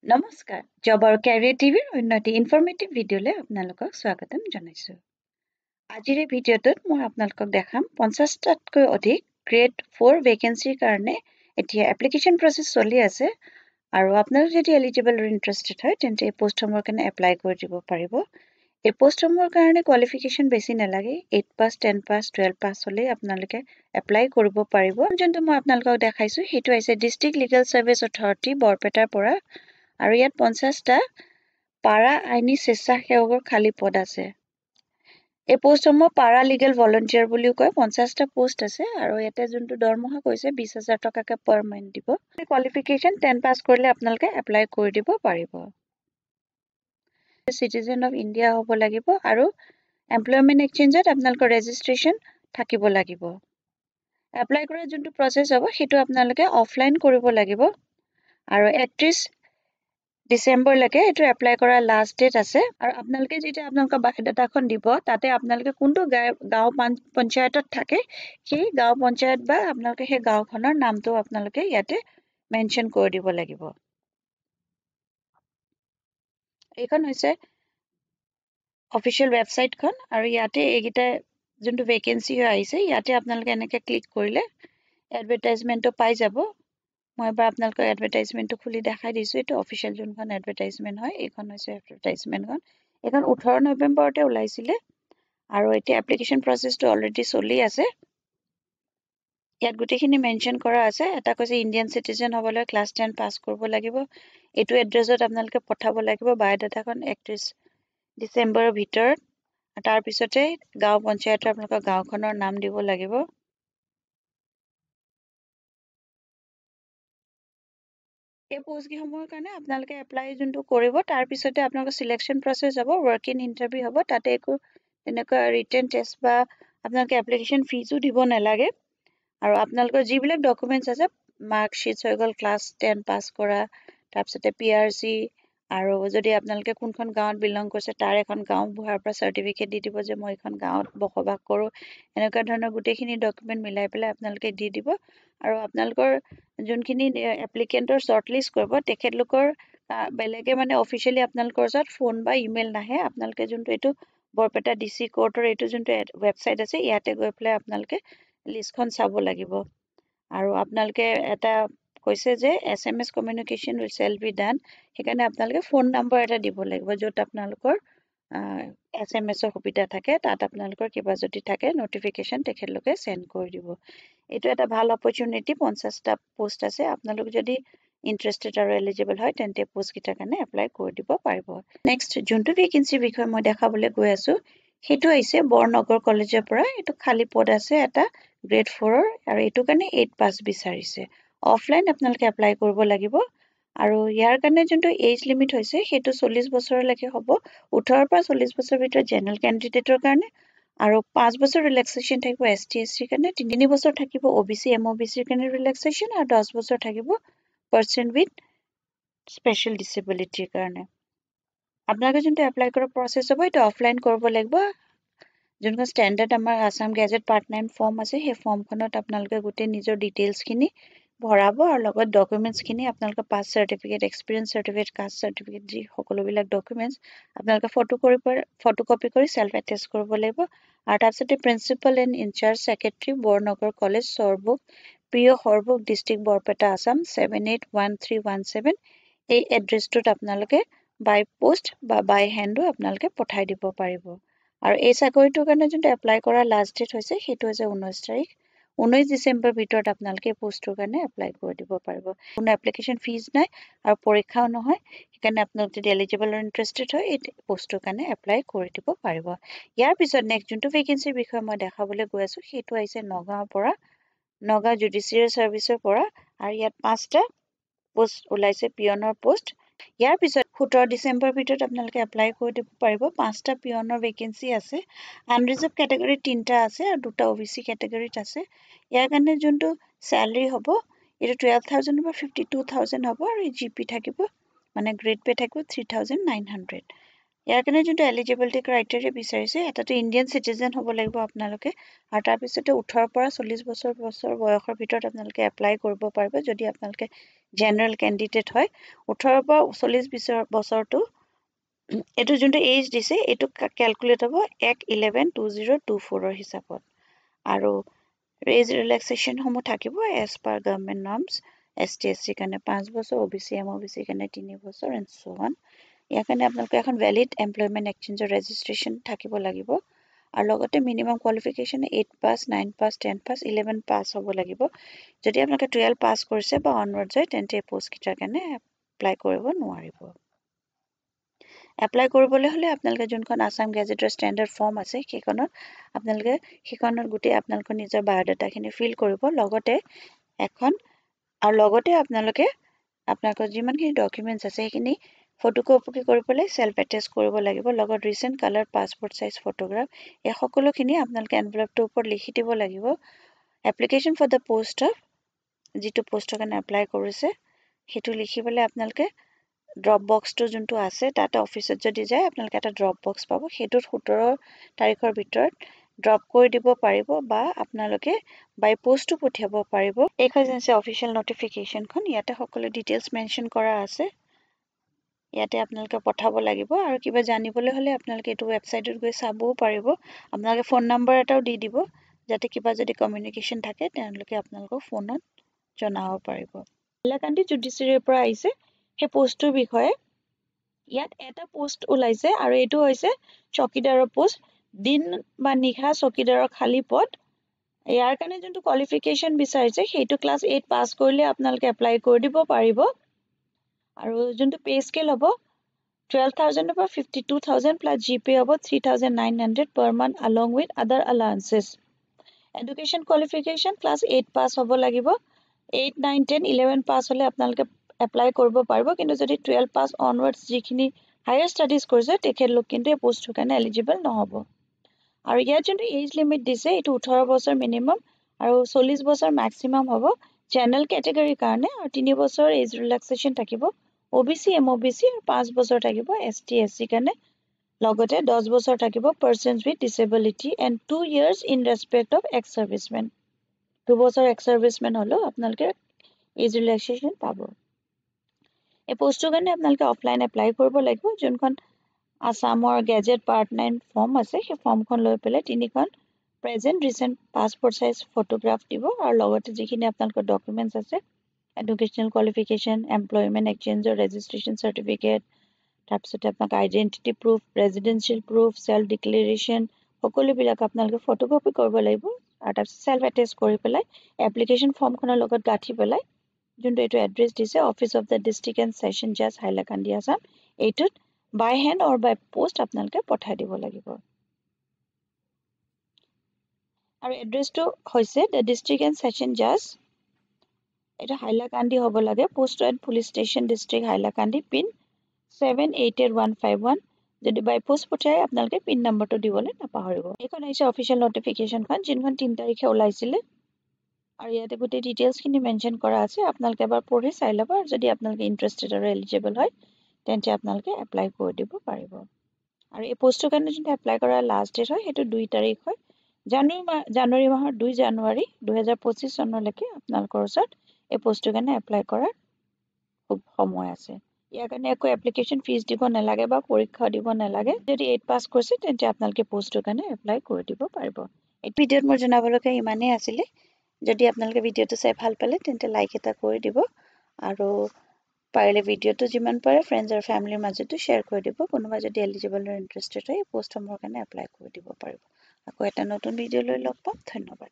নমস্কাৰ জব আৰু কেৰিয়াৰ টিভিৰ উন্নতি ইনফৰমেটিভ ভিডিঅ'লৈ আপোনালোকক স্বাগতম জনাইছোঁ আজিৰ এই ভিডিঅ'টোত মই আপোনালোকক দেখাম 50টাতকৈ অধিক গ্ৰেড 4 ভেকেন্সিৰ কাৰণে এতিয়া এপ্লিকেশ্যন প্ৰচেছ চলি আছে আৰু আপোনালোক যদি এলিজিবল আৰু ইণ্টাৰেষ্টেড হয় তেন্তে এই পোষ্টসমূহৰ কাৰণে এপ্লাই কৰি দিব পাৰিব এই পোষ্টসমূহৰ কাৰণে কোৱালিফিকেশ্যন বেছি নালাগে 8 পাছ 10 পাছ 12 পাছ হ'লেই আপোনালোকে এপ্লাই কৰিব পাৰিব যোনটো মই আপোনালোকক দেখাইছোঁ সেইটো হৈছে ডিষ্ট্ৰিক্ট লিগেল ছাৰ্ভিচ অথৰিটি বৰপেটাৰ পৰা আৰু ইয়াত 50টা পাৰা আইনী স্বেচ্ছাসেৱকৰ খালী পদ আছে এই পোষ্টসমূহ পাৰা লিগেল ভলণ্টিয়াৰ বুলিও কয় 50টা পোষ্ট আছে আৰু ইয়াতে যোনটো দৰমহা কৈছে 20,000 টকাকে পাৰ মান্থ দিব কোৱালিফিকেশ্যন 10 পাছ কৰিলে আপোনালোকে এপ্লাই কৰি দিব পাৰিব চিটিজেন অফ ইণ্ডিয়া হ'ব লাগিব আৰু এমপ্লয়মেণ্ট এক্সচেঞ্জত আপোনালোকৰ ৰেজিষ্ট্ৰেশ্যন থাকিব লাগিব এপ্লাই কৰা যোনটো প্ৰচেছ হ'ব সেইটো আপোনালোকে অফলাইন কৰিব লাগিব আৰু 31 ডিসেম্বৰলৈকে এটো এপ্লাই কৰা লাষ্ট ডেট আছে আৰু আপোনালোকে যেতিয়া আপোনালোকৰ বায়োডাটাখন দিব তাতে আপোনালোকে কোনটো গাঁও পঞ্চায়তত থাকে সেই গাঁও পঞ্চায়ত বা আপোনালোকে সেই গাঁওখনৰ নামটো আপোনালোকে ইয়াতে মেনশন কৰি দিব লাগিব এইখন হৈছে অফিচিয়েল ৱেবছাইটখন আৰু ইয়াতে এইগিটা যোনটো ভেকেন্সি আহিছে ইয়াতে আপোনালোকে এনেকে ক্লিক কৰিলে এডভাৰটাইজমেন্টটো পাই যাব মই এবাৰ আপোনালোকৰ এডভাৰটাইজমেন্টটো খুলি দেখাই দিছোঁ এইটো অফিচিয়েল যোনখন এডভাৰটাইজমেন্ট হয় এইখন হৈছে এডভাৰটাইজমেন্টখন এইখন 18 নৱেম্বৰতে ওলাইছিলে আৰু এতিয়া এপ্লিকেশ্যন প্ৰচেছটো অলৰেডি চলি আছে ইয়াত গোটেইখিনি মেনশন কৰা আছে এটা কৈছে ইণ্ডিয়ান চিটিজেন হ'বলৈ ক্লাছ 10 পাছ কৰিব লাগিব এইটো এড্ৰেছত আপোনালোকে পঠাব লাগিব বায়োডাটাখন 31 ডিসেম্বৰৰ ভিতৰত তাৰ পিছতে গাঁও পঞ্চায়তৰ আপোনালোকৰ গাঁওখনৰ নাম দিব লাগিব এই পোষ্টসমূহৰ কাৰণে আপোনালোকে এপ্লাই যোনটো কৰিব তাৰ পিছতে আপোনালোকৰ সিলেকশ্যন প্ৰচেছ হ'ব ৱৰ্ক ইন ইণ্টাৰভিউ হ'ব তাতে একো তেনেকুৱা ৰিটেন টেষ্ট বা আপোনালোকে এপ্লিকেশ্যন ফিজো দিব নালাগে আৰু আপোনালোকৰ যিবিলাক ডকুমেণ্টছ আছে মাৰ্কশ্বিট হৈ গ'ল ক্লাছ 10 পাছ কৰা তাৰপিছতে PRC আৰু যদি আপোনালোকে কোনখন গাঁৱত বিলং কৰিছে তাৰ এখন গাঁও বুঢ়াৰ পৰা চাৰ্টিফিকেট দি দিব যে মই এখন গাঁৱত বসবাস কৰোঁ এনেকুৱা ধৰণৰ গোটেইখিনি ডকুমেণ্ট মিলাই পেলাই আপোনালোকে দি দিব আৰু আপোনালোকৰ যোনখিনি এপ্লিকেণ্টৰ শ্বৰ্টলিষ্ট কৰিব তেখেতলোকৰ বেলেগে মানে অফিচিয়েলি আপোনালোকৰ ওচৰত ফোন বা ইমেইল নাহে আপোনালোকে যোনটো এইটো বৰপেটা DC কোৰ্টৰ এইটো যোনটো ৱেবছাইট আছে ইয়াতে গৈ পেলাই আপোনালোকে লিষ্টখন চাব লাগিব আৰু আপোনালোকে এটা কৈছে যে SMS communication shell be done সেইকাৰণে আপোনালোকে ফোন নম্বৰ এটা দিব লাগিব য'ত আপোনালোকৰ SMS সুবিধা থাকে তাত আপোনালোকৰ কিবা যদি থাকে নটিফিকেশ্যন তেখেতলোকে চেণ্ড কৰি দিব এইটো এটা ভাল অপৰচুনিটি 50টা পোষ্ট আছে আপোনালোক যদি ইণ্টাৰেষ্টেড আৰু এলিজিবল হয় তেন্তে পোষ্টকেইটাৰ কাৰণে এপ্লাই কৰি দিব পাৰিব নেক্সট যোনটো ভেকেন্সিৰ বিষয়ে মই দেখাবলৈ গৈ আছোঁ সেইটো হৈছে বৰনগৰ কলেজৰ পৰা এইটো খালী পদ আছে এটা গ্ৰেড 4 আৰু এইটো কাৰণে 8 পাছ বিচাৰিছে অফলাইন আপোনালোকে এপ্লাই কৰিব লাগিব আৰু ইয়াৰ কাৰণে যোনটো এজ লিমিট হৈছে সেইটো 40 বছৰলৈকে হ'ব 18 পৰা 40 বছৰৰ ভিতৰত জেনেৰেল কেণ্ডিডেটৰ কাৰণে আৰু 5 বছৰ ৰিলেক্সেশ্যন থাকিব ST SC কাৰণে 3 বছৰ থাকিব OBC MOBC কাৰণে ৰিলেক্সেশ্যন আৰু 10 বছৰ থাকিব পাৰ্চন উইথ স্পেচিয়েল ডিসেবিলিটিৰ কাৰণে আপোনালোকে যোনটো এপ্লাই কৰা প্ৰচেছ হ'ব এইটো অফলাইন কৰিব লাগিব যোনখন ষ্টেণ্ডাৰ্ড আমাৰ আসাম গেজেট পাৰ্ট 9 ফৰ্ম আছে সেই ফৰ্মখনত আপোনালোকে গোটেই নিজৰ ডিটেইলছখিনি ভৰাব আৰু লগত ডকুমেণ্টছখিনি আপোনালোকৰ pass certificate experience certificate caste certificate যি সকলোবিলাক ডকুমেণ্টছ আপোনালোকে ফটোকপি কৰি সেলফ এটেচ কৰিব লাগিব আৰু তাৰপিছতে principal and incharge secretary Barnagar college Sorbhog প্ৰিয় সৰবুক ডিষ্ট্ৰিক্ট বৰপেটা আসাম 781317 এই এড্ৰেছটোত আপোনালোকে বাই পোষ্ট বা বাই হেণ্ডো আপোনালোকে পঠাই দিব পাৰিব আৰু এই চাকৰিটোৰ কাৰণে যোনটো এপ্লাই কৰা লাষ্ট ডেট হৈছে সেইটো হৈছে 19 তাৰিখ 19 ডিসেম্বৰ ভিতৰত আপোনালোকে পোষ্টৰ কাৰণে এপ্লাই কৰি দিব পাৰিব কোনো এপ্লিকেশ্যন ফিজ নাই আৰু পৰীক্ষাও নহয় সেইকাৰণে আপোনালোক যদি এলিজিবল আৰু ইণ্টাৰেষ্টেড হয় এই পোষ্টৰ কাৰণে এপ্লাই কৰি দিব পাৰিব ইয়াৰ পিছত নেক্সট যোনটো ভেকেন্সিৰ বিষয়ে মই দেখাবলৈ গৈ আছোঁ সেইটো আহিছে নগাঁৱৰ পৰা নগাঁও জুডিচিয়েল ছাৰ্ভিচৰ পৰা আৰু ইয়াত 5টা পোষ্ট ওলাইছে পিয়নৰ পোষ্ট ইয়াৰ পিছত 17 ডিসেম্বৰ ভিতৰত আপোনালোকে এপ্লাই কৰি দিব পাৰিব 5টা পিয়নৰ ভেকেন্সি আছে আনৰিজাৰ্ভ কেটেগৰী 3টা আছে আৰু 2টা OBC কেটেগৰীত আছে ইয়াৰ কাৰণে যোনটো স্যালাৰি হ'ব এইটো 12,000 বা 52,000 হ'ব আৰু GP থাকিব মানে গ্ৰেড পে থাকিব 3,900 ইয়াৰ কাৰণে যোনটো এলিজিবিলিটি ক্ৰাইটেৰিয়া বিচাৰিছে এটাটো ইণ্ডিয়ান চিটিজেন হ'ব লাগিব আপোনালোকে আৰু তাৰপিছতে 18 পৰা 40 বছৰ বয়সৰ ভিতৰত আপোনালোকে এপ্লাই কৰিব পাৰিব যদি আপোনালোকে জেনাৰেল কেণ্ডিডেট হয় 18 পৰা 40 বছৰটো এটো যোনটো এজ দিছে এটো ক্যালকুলেট হ'ব 1/11/2024 হিচাপত আৰু ৰেজ ৰিলেক্সেশন সমূহ থাকিব এজ পাৰ গভৰ্নমেন্ট নৰ্মস ST/SC কাৰণে 5 বছৰ OBC MOBC কাৰণে 3 বছৰ এণ্ড সো অন ইয়াৰ কাৰণে আপোনালোকে এখন ভ্যালিড এমপ্লয়মেন্ট এক্সচেঞ্জৰ ৰেজিষ্ট্ৰেচন থাকিব লাগিব আৰু লগতে minimum qualification 8 pass 9 pass 10 pass 11 pass হ'ব লাগিব যদি আপোনালোকে 12 পাস কৰিছে বা অনৱাৰ্ডছ হয় তেন্তে পোষ্ট কিটাৰ কাৰণে এপ্লাই কৰিব নোৱাৰিব এপ্লাই কৰিবলৈ হলে আপোনালোকে যোনখন আসাম গেজেটৰ ষ্টেণ্ডাৰ্ড ফৰ্ম আছে সেইখনত আপোনালোকে সেইখনত গুটি আপোনালোকৰ নিজৰ বায়োডাটাখিনি ফিল কৰিব লগতে এখন আৰু লগতে আপোনালোকে আপোনালোকৰ যিমানখিনি ডকুমেন্টছ আছে সেইখিনি ফটোকপি কৰি পেলাই সেলফ এটেচ কৰিব লাগিব লগত recent colour passport size photograph এই সকলোখিনি আপোনালোকে এনভেলপটোৰ ওপৰত লিখি দিব লাগিব application for the post of যিটো পোষ্টৰ কাৰণে এপ্লাই কৰিছে হেতু লিখি পেলাই আপোনালোকে ড্ৰপ বক্সটো যোনটো আছে তাতে অফিসত যদি যায় আপোনালোকে এটা ড্ৰপ বক্স পাব হেতুত 17 তাৰিখৰ ভিতৰত ড্ৰপ কৰি দিব পাৰিব বা আপোনালোকে বাই পোষ্টটো পঠিয়াব পাৰিব এইখন আছে অফিচিয়েল নটিফিকেশনখন ইয়াতে সকলো ডিটেইলছ মেনশন কৰা আছে ইয়াতে আপোনালোকে পঠাব লাগিব আৰু কিবা জানিবলৈ হলে আপোনালোকে এটো ওয়েবসাইটত গৈ চাবও পাৰিব আপোনালোকে ফোন নম্বৰ এটাও দি দিব যাতে কিবা যদি কমিউনিকেশন থাকে তেওঁলোকে আপোনালোকক ফোনত জনাব পাৰিব হাইলাকান্দি জুডিচিয়াৰীৰ পৰা আহিছে হে পোষ্টৰ বিষয়ে ইয়াত এটা পোষ্ট ওলাইছে আৰু এটো হৈছে চকীদাৰৰ পোষ্ট দিন বা নিশা চকীদাৰৰ খালি পদ ইয়াৰ কাৰণে যোনটো কোৱালিফিকেশন বিচাৰিছে হেতু ক্লাস 8 পাস কৰিলে আপোনালোকে এপ্লাই কৰি দিব পাৰিব আৰু যোনটো পে স্কেল হ'ব 12000 পৰা 52000 প্লাস জিপে হ'ব 3900 per month along with other allowances education qualification class 8 pass হ'ব লাগিব 8 9 10 11 pass হলে আপোনালোকে এপ্লাই কৰিব পাৰিব কিন্তু যদি 12 pass onwards যিখিনি হায়াৰ ষ্টাডিজ কৰিছে তেখেত লোক কিন্তু এই পোষ্টৰ কাৰণে এলিজিবল নহব আৰু ইয়াত যোনটো এজ লিমিট দিছে এটো 18 বছৰ মিনিমাম আৰু 40 বছৰ ম্যাক্সিমাম হ'ব জেনাৰেল ক্যাটাগৰীৰ কাৰণে আৰু 3 বছৰ এজ ৰিলেক্সেশন থাকিব OBC MOBC আৰু 5 বছৰ থাকিব ST/SC কাৰণে লগতে 10 বছৰ থাকিব persons with disability and 2 years in respect of ex servicemen 2 বছৰ ex servicemen হলো আপোনালোকে এজ ৰিলেক্সেশন পাব এই পোষ্টৰ কাৰণে আপোনালোকে অফলাইন এপ্লাই কৰিব লাগিব যোনখন আসামৰ গেজেট পাৰ্ট 9 ফৰ্ম আছে সেই ফৰ্মখন লৈ পেলাই তিনিখন present recent passport size photograph দিব আৰু লগতে যিখিনি আপোনালোকৰ ডকুমেন্টছ আছে এডুকেশনাল কোৱালিফিকেশন এমপ্লয়মেন্ট এক্সচেঞ্জৰ ৰেজিষ্ট্ৰেচন সাৰ্টিফিকেট তাৰপিছত আপোনাক identity proof residential proof self declaration সকলো বিলাক আপোনালোকে ফটোকপি কৰিব লাগিব আৰু তাৰপিছত সেল্ফ এটেচ কৰি পেলাই এপ্লিকেশন ফৰ্মখনৰ লগত গাঠি পেলাই যোনটো এটো এড্ৰেছ দিছে office of the district and session জাজ হাইলাকান্দি আসাম এইটোত বাই হেণ্ড অৰ বাই পোষ্ট আপোনালোকে পঠাই দিব লাগিব আৰু এড্ৰেছটো হৈছে দা ডিস্ট্ৰিক্ট এণ্ড সেশন জাজ এটা হাইলাকান্দি হ'ব লাগে post and police station district Hailakandi pin 788151 যদি বাই পোষ্ট পঠাই আপোনালোকে পিন নম্বৰটো দিবলৈ নাপাহৰিব এইখন হৈছে অফিচিয়েল নটিফিকেশনখন যিনখন 3 তাৰিখে ওলাইছিল আৰু ইয়াতে গোটেই ডিটেইলছখিনি মেনশন কৰা আছে আপোনালোকে এবাৰ পঢ়ি চাই ল'ব আৰু যদি আপোনালোকে ইন্টাৰেষ্টেড আৰু এলিজিবল হয় তেন্তে আপোনালোকে এপ্লাই কৰি দিব পাৰিব আৰু এই পোষ্টৰ কাৰণে যদি এপ্লাই কৰা লাষ্ট ডেট হয় হেতু 2 তাৰিখ হয় জানুৱাৰী মাহৰ 2 জানুৱাৰী 2025 চনলৈকে আপোনালোকৰ ওচৰত এই পোষ্টৰ কাৰণে এপ্লাই কৰাৰ সময় আছে ইয়াৰ কাৰণে একো এপ্লিকেশন ফিজ দিব নালাগে বা পৰীক্ষা দিব নালাগে যদি 8 পাস কৰিছে তেন্তে আপোনালোকে পোষ্টৰ কাৰণে এপ্লাই কৰি দিব পাৰিব এই ভিডিঅ'ত মই জনাবলগীয়া ইমানেই আছিল যদি আপোনালোকে ভিডিঅ'টো চাই ভাল পালে তেন্তে লাইক এটা কৰি দিব আৰু পাৰিলে ভিডিঅ'টো যিমান পাৰে ফ্ৰেণ্ডছ আৰু ফ্যামিলিৰ মাজতো শেয়াৰ কৰি দিব কোনোবা যদি এলিজিবল আৰু ইন্টাৰেষ্টেড হয় পোষ্টসমূহৰ কাৰণে এপ্লাই কৰি দিব পাৰিব আকৌ এটা নতুন ভিডিঅ' লৈ লগ পাম ধন্যবাদ